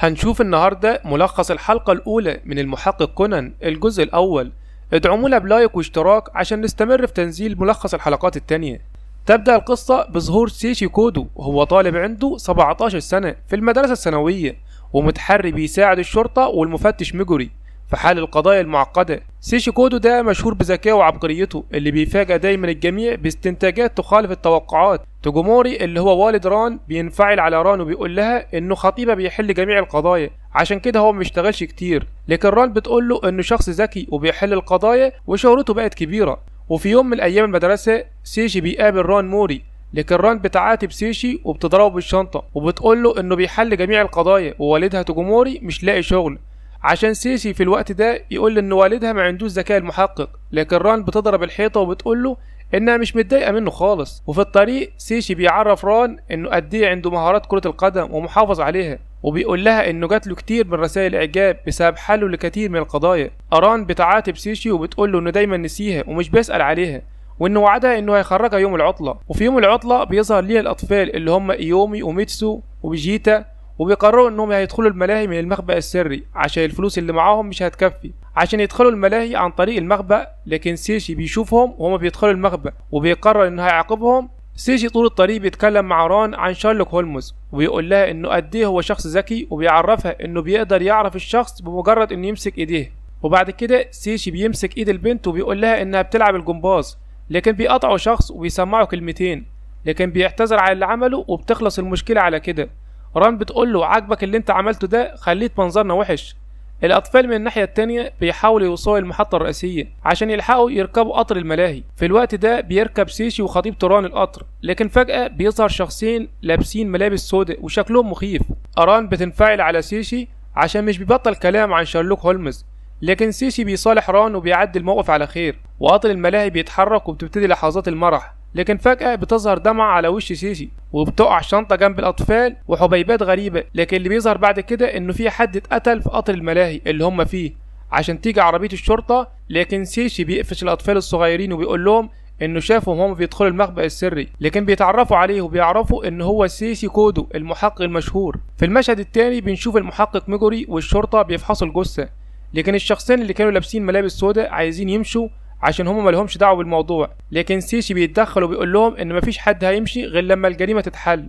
هنشوف النهاردة ملخص الحلقة الأولى من المحقق كونان الجزء الأول. ادعمونا بلايك واشتراك عشان نستمر في تنزيل ملخص الحلقات التانية. تبدأ القصة بظهور سيشي كودو، وهو طالب عنده 17 سنة في المدرسة الثانوية، ومتحري بيساعد الشرطة والمفتش ميجوري في حل القضايا المعقدة. سيشي كودو ده مشهور بذكائه وعبقريته اللي بيفاجئ دايما الجميع باستنتاجات تخالف التوقعات. توجوموري اللي هو والد ران بينفعل على ران وبيقول لها انه خطيبها بيحل جميع القضايا، عشان كده هو مبيشتغلش كتير، لكن ران بتقول له انه شخص ذكي وبيحل القضايا وشهرته بقت كبيرة. وفي يوم من ايام المدرسة سيشي بيقابل ران موري، لكن ران بتعاتب سيشي وبتضربه بالشنطة وبتقول له انه بيحل جميع القضايا ووالدها توجوموري مش لاقي شغل، عشان سيشي في الوقت ده يقول ان والدها ما عندوش ذكاء المحقق. لكن ران بتضرب الحيطة وبتقول له انها مش متضايقة منه خالص. وفي الطريق سيشي بيعرف ران انه قد ايه عنده مهارات كرة القدم ومحافظ عليها، وبيقول لها انه جات له كتير من رسائل اعجاب بسبب حله لكثير من القضايا. ران بتعاتب سيشي وبتقول له انه دايما نسيها ومش بيسأل عليها، وانه وعدها انه هيخرجها يوم العطلة. وفي يوم العطلة بيظهر ليها الاطفال اللي هم ايومي وميتسو وبيجيتا، وبيقرروا انهم هيدخلوا الملاهي من المخبأ السري عشان الفلوس اللي معاهم مش هتكفي عشان يدخلوا الملاهي عن طريق المخبأ. لكن سيشي بيشوفهم وهما بيدخلوا المخبأ وبيقرر انه هيعاقبهم. سيشي طول الطريق بيتكلم مع ران عن شارلوك هولمز، وبيقول لها انه قد ايه هو شخص ذكي، وبيعرفها انه بيقدر يعرف الشخص بمجرد انه يمسك ايديه. وبعد كده سيشي بيمسك ايد البنت وبيقول لها انها بتلعب الجمباز، لكن بيقطعوا شخص وبيسمعوا كلمتين، لكن بيعتذر على اللي عمله وبتخلص المشكلة على كده. ران بتقول له عاجبك اللي انت عملته ده، خليت منظرنا وحش. الاطفال من الناحيه التانية بيحاولوا يوصلوا المحطه الرئيسيه عشان يلحقوا يركبوا قطر الملاهي. في الوقت ده بيركب سيشي وخطيبته ران القطر، لكن فجاه بيظهر شخصين لابسين ملابس سوداء وشكلهم مخيف. ران بتنفعل على سيشي عشان مش بيبطل كلام عن شارلوك هولمز، لكن سيشي بيصالح ران وبيعدي الموقف على خير، وقطر الملاهي بيتحرك وبتبتدي لحظات المرح. لكن فجأة بتظهر دمعة على وش سيشي، وبتقع شنطة جنب الأطفال وحبيبات غريبة. لكن اللي بيظهر بعد كده إنه في حد اتقتل في قطر الملاهي اللي هم فيه عشان تيجي عربية الشرطة. لكن سيشي بيقفش الأطفال الصغيرين وبيقول لهم إنه شافهم هم بيدخلوا المخبأ السري، لكن بيتعرفوا عليه وبيعرفوا إن هو سيشي كودو المحقق المشهور. في المشهد التاني بنشوف المحقق ميجوري والشرطة بيفحصوا الجثة، لكن الشخصين اللي كانوا لابسين ملابس سوداء عايزين يمشوا عشان هم مالهمش دعوه بالموضوع. لكن سيشي بيتدخل وبيقول لهم ان مفيش حد هيمشي غير لما الجريمه تتحل،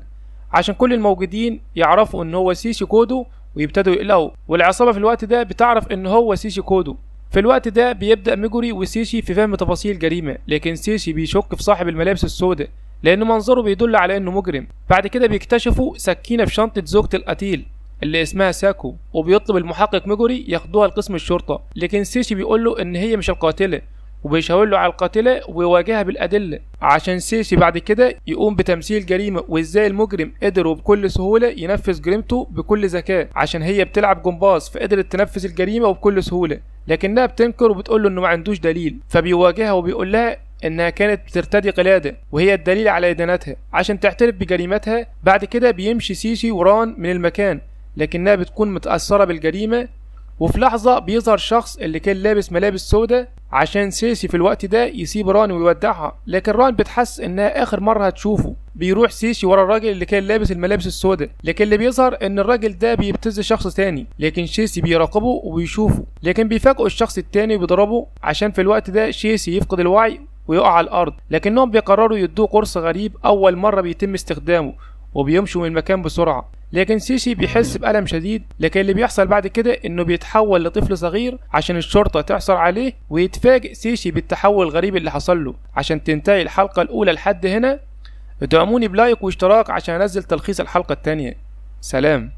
عشان كل الموجودين يعرفوا ان هو سيشي كودو ويبتدوا يقلقوا. والعصابه في الوقت ده بتعرف ان هو سيشي كودو. في الوقت ده بيبدا ميجوري وسيشي في فهم تفاصيل الجريمه، لكن سيشي بيشك في صاحب الملابس السوداء لان منظره بيدل على انه مجرم. بعد كده بيكتشفوا سكينه في شنطه زوجة القتيل اللي اسمها ساكو، وبيطلب المحقق ميجوري ياخدوها لقسم الشرطه، لكن سيشي بيقول له ان هي مش القاتله، وبيشاور له على القاتله ويواجهها بالادله عشان سيشي بعد كده يقوم بتمثيل جريمه وازاي المجرم قدر وبكل سهوله ينفذ جريمته بكل ذكاء، عشان هي بتلعب جمباز فقدرت تنفذ الجريمه وبكل سهوله، لكنها بتنكر وبتقول له انه ما عندوش دليل. فبيواجهها وبيقول لها انها كانت بترتدي قلاده وهي الدليل على ادانتها عشان تعترف بجريمتها. بعد كده بيمشي سيشي وران من المكان، لكنها بتكون متاثره بالجريمه. وفي لحظة بيظهر شخص اللي كان لابس ملابس سوداء عشان سيشي في الوقت ده يسيب ران ويودعها، لكن ران بتحس انها اخر مرة هتشوفه. بيروح سيشي ورا الراجل اللي كان لابس الملابس السوداء، لكن اللي بيظهر ان الراجل ده بيبتز شخص تاني، لكن شيسي بيراقبه وبيشوفه، لكن بيفاجئوا الشخص التاني وبيضربه عشان في الوقت ده شيسي يفقد الوعي ويقع على الارض. لكنهم بيقرروا يدوه قرص غريب اول مرة بيتم استخدامه، وبيمشوا من المكان بسرعة. لكن سيشي بيحس بألم شديد، لكن اللي بيحصل بعد كده انه بيتحول لطفل صغير عشان الشرطة تعثر عليه، ويتفاجئ سيشي بالتحول الغريب اللي حصل له. عشان تنتهي الحلقة الأولى لحد هنا، ادعموني بلايك واشتراك عشان انزل تلخيص الحلقة التانية. سلام.